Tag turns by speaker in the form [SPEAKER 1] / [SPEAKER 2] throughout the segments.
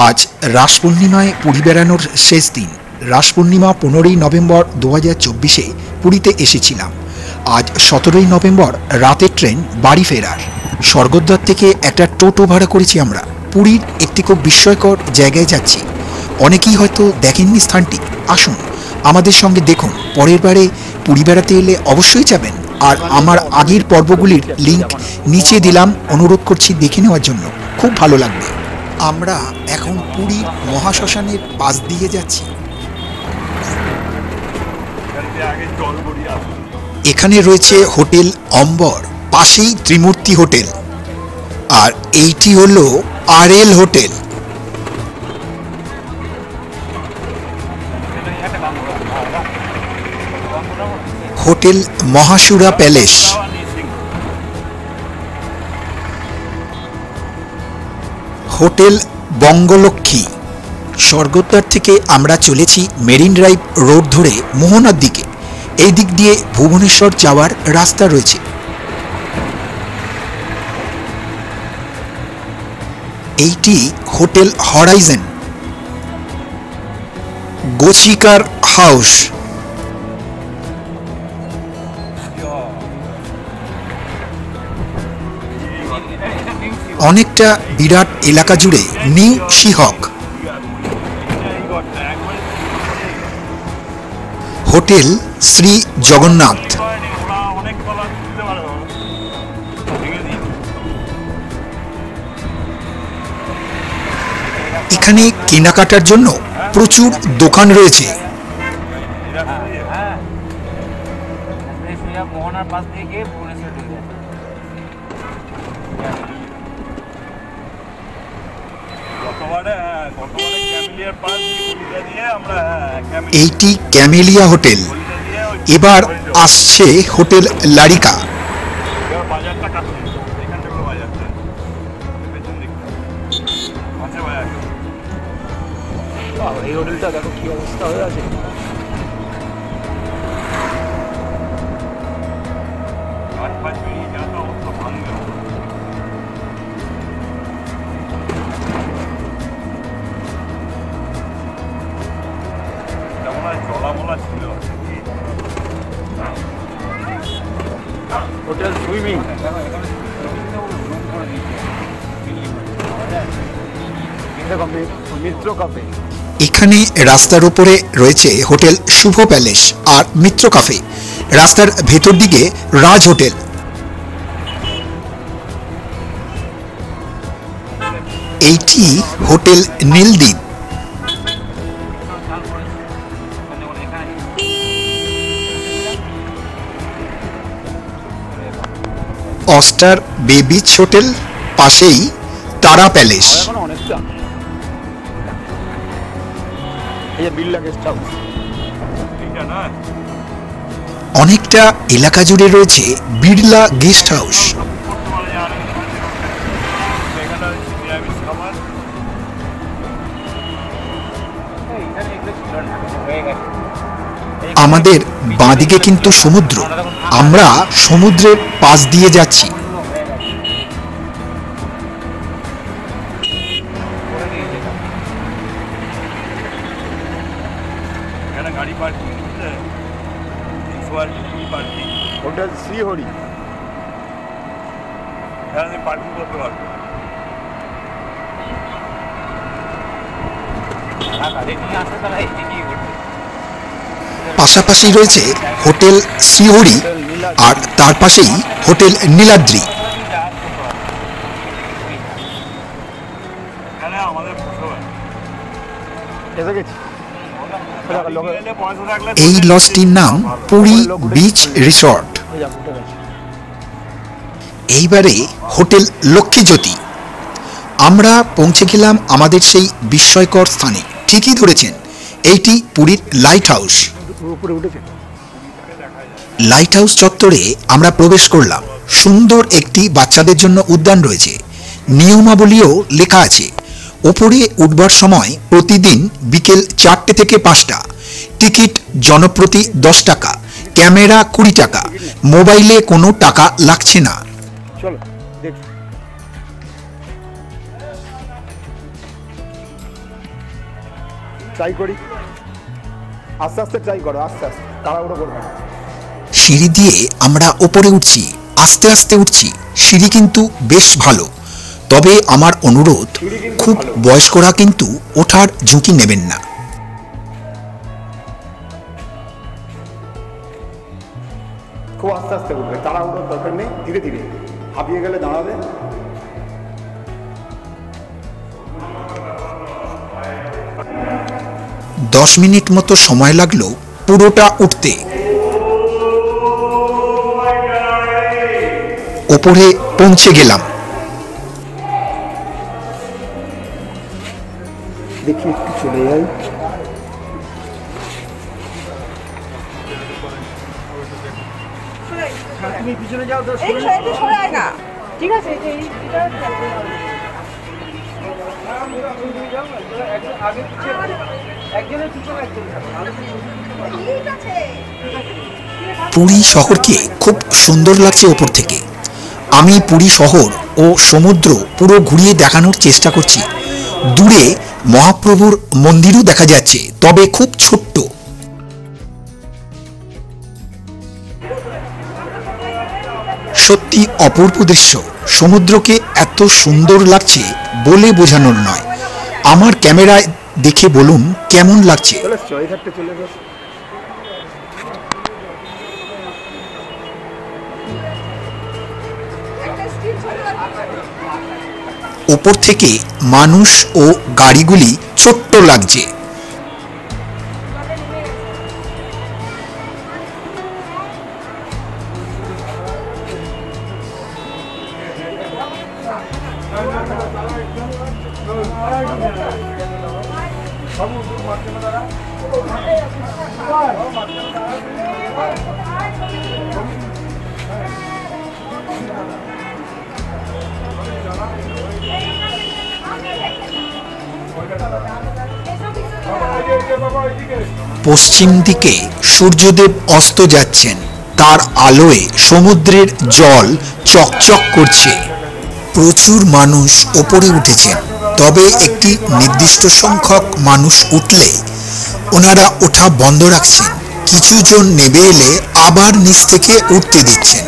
[SPEAKER 1] আজ রাস পূর্ণিমায় পুরী বেড়ানোর শেষ দিন। রাস পূর্ণিমা 15ই নভেম্বর 2024-এ পুরীতে এসেছিলাম। আজ 17ই নভেম্বর রাতের ট্রেন বাড়ি ফেরার। স্বর্গদ্বার থেকে একটা টোটো ভাড়া করেছি আমরা। পুরীর একটি খুব বিস্ময়কর জায়গায় যাচ্ছি। অনেকেই হয়তো দেখেননি স্থানটি। আসুন আমাদের সঙ্গে দেখুন। পরের বারে পুরী বেড়াতে এলে অবশ্যই যাবেন। আর আমার আগের পর্বগুলির লিঙ্ক নিচে দিলাম, অনুরোধ করছি দেখে নেওয়ার জন্য, খুব ভালো লাগবে। আমরা এখন পুরীর মহাশ্মশানের পাশ দিয়ে যাচ্ছি। এখানে রয়েছে হোটেল অম্বর, পাশেই ত্রিমূর্তি হোটেল, আর এইটি হলো RL hotel. Hotel Mahasura palace, hotel Bangalakshmi. Swargadwar থেকে আমরা চলেছি মেরিন ড্রাইভ রোড ধরে মোহনার দিকে। এই দিক দিয়ে ভুবনেশ্বর যাওয়ার রাস্তা রয়েছে। এইটি হোটেল হরাইজন, গোচিকার হাউস। অনেকটা বিরাট এলাকা জুড়ে নিউ শিহক। হোটেল শ্রী জগন্নাথ। এখানে কেনাকাটার জন্য প্রচুর দোকান রয়েছে। এইটি ক্যামেলিয়া হোটেল। এবার আসছে হোটেল লারিকা।
[SPEAKER 2] এই হোটেলটা দেখো কি অবস্থা হয়ে আছে। হোটেল সুইমিং, মিত্র কাফে।
[SPEAKER 1] এখানে রাস্তার উপরে রয়েছে হোটেল শুভ প্যালেস আর মিত্র কাফে। রাস্তার ভেতর দিকে রাজ হোটেল। এইটি হোটেল নীলদ্বীপ। অস্টার বে বিচ হোটেল, পাশেই তারা প্যালেস। অনেকটা এলাকা জুড়ে রয়েছে বিড়লা গেস্ট হাউস। আমাদের বাঁদিকে কিন্তু সমুদ্র। আমরা সমুদ্রের পাশ দিয়ে যাচ্ছি।
[SPEAKER 2] হোটেল শ্রীহরি। পাশাপাশি রয়েছে হোটেল শ্রীহরি আর তার পাশেই হোটেল নীলাদ্রি। এই লজটির নাম পুরী বিচ রিসর্ট। এইবারে হোটেল লক্ষ্মীজ্যোতি। আমরা পৌঁছে গেলাম আমাদের সেই বিস্ময়কর স্থানে। ঠিকই ধরেছেন, এইটি পুরীর লাইট হাউস। লাইট হাউস চত্বরে আমরা প্রবেশ করলাম। সুন্দর একটি বাচ্চাদের জন্য উদ্যান রয়েছে। নিয়মাবলীও লেখা আছে। ওপরে উঠবার সময় প্রতিদিন বিকেল 4টে থেকে 5টা। টিকিট জনপ্রতি 10 টাকা, ক্যামেরা 20 টাকা, মোবাইলে কোনো টাকা লাগছে না। চলো দেখি
[SPEAKER 3] ট্রাই করি, আস্তে আস্তে ট্রাই করো, আস্তে আস্তে, তাড়াহুড়ো করবে না।
[SPEAKER 2] সিঁড়ি দিয়ে আমরা ওপরে উঠছি, আস্তে আস্তে উঠছি। সিঁড়ি কিন্তু বেশ ভালো, তবে আমার অনুরোধ, খুব বয়স্করা কিন্তু ওঠার ঝুঁকি নেবেন না।
[SPEAKER 3] খুব আস্তে আস্তে উঠবে, তাড়াহুড়োর দরকার নেই, ধীরে ধীরে। হাঁপিয়ে গেলে দাঁড়াবে।
[SPEAKER 2] দশ মিনিট মতো সময় লাগলো পুরোটা উঠতে। ওপরে পৌঁছে গেলাম।
[SPEAKER 3] দেখি একটু চলে যাই। তুমি পিছনে যাও তো,
[SPEAKER 4] সরে আয় না, ঠিক আছে?
[SPEAKER 2] পুরী শহরকে খুব সুন্দর লাগছে ওপর থেকে। আমি পুরী শহর ও সমুদ্র পুরো ঘুরিয়ে দেখানোর চেষ্টা করছি। দূরে মহাপ্রভুর মন্দিরও দেখা যাচ্ছে, তবে খুব ছোট্ট। সত্যি অপূর্ব দৃশ্য। সমুদ্রকে এত সুন্দর লাগছে বলে বোঝানোর নয়। আমার ক্যামেরায় দেখে বলুন কেমন লাগছে।
[SPEAKER 3] চলে গেছে।
[SPEAKER 2] ওপর থেকে মানুষ ও গাড়িগুলি ছোট্ট লাগছে। পশ্চিম দিকে সূর্যদেব অস্ত যাচ্ছেন, তার আলোয় সমুদ্রের জল চকচক করছে। প্রচুর মানুষ ওপরে উঠেছেন, তবে একটি নির্দিষ্ট সংখ্যক মানুষ উঠলে ওনারা ওঠা বন্ধ রাখছেন। কিছু জন নেমে এলে আবার নিচ থেকে উঠতে দিচ্ছেন।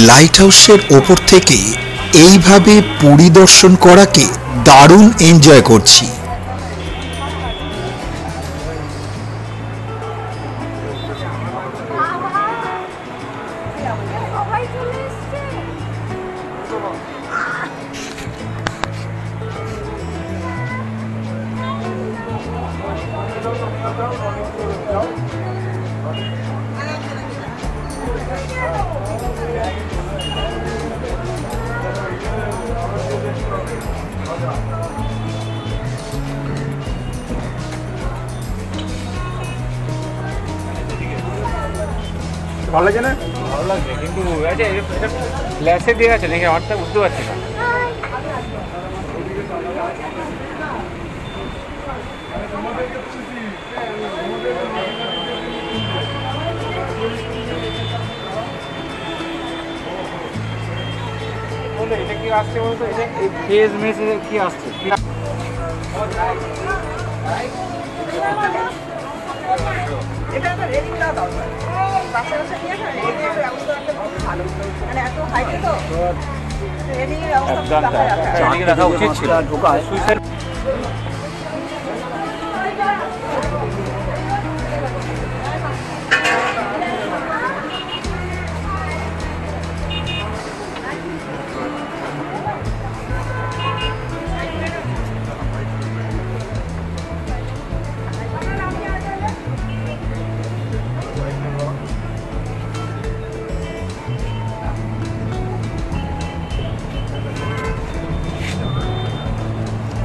[SPEAKER 2] লাইট হাউসের ওপর থেকে এইভাবে পরিদর্শন করাকে দারুণ এনজয় করছি।
[SPEAKER 3] ভালো লাগে না?
[SPEAKER 5] ভালো লাগছে, কিন্তু এটা ফ্ল্যাশে দিয়ে আছে নাকি আমারটা বুঝতে পারছি না। এটা কি আসছে বলতো? এটা ফেজ মেসেজ কি আসছে?
[SPEAKER 4] এটা একটা রেডিং দেওয়া দরকার। বাসা নিয়ে না রেডিং এর ব্যবস্থা একটা খুব ভালো, মানে এত হাইটে তো রেডিং এর ব্যবস্থা
[SPEAKER 5] রাখা উচিত ছিল। সুইসাইড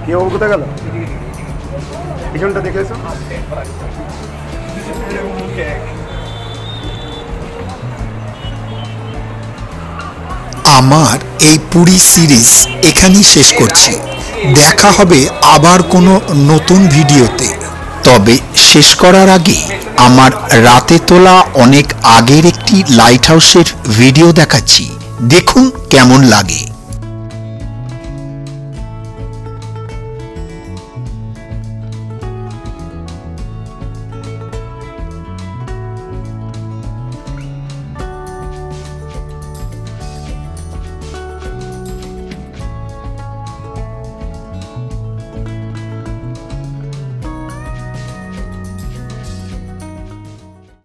[SPEAKER 3] কে ও কোথায় গেল? পিছনটা দেখে এসো।
[SPEAKER 2] আমার এই পুরী সিরিজ এখানেই শেষ করছি। দেখা হবে আবার কোনো নতুন ভিডিওতে। তবে শেষ করার আগে আমার রাতে তোলা অনেক আগের একটি লাইট হাউসের ভিডিও দেখাচ্ছি, দেখুন কেমন লাগে।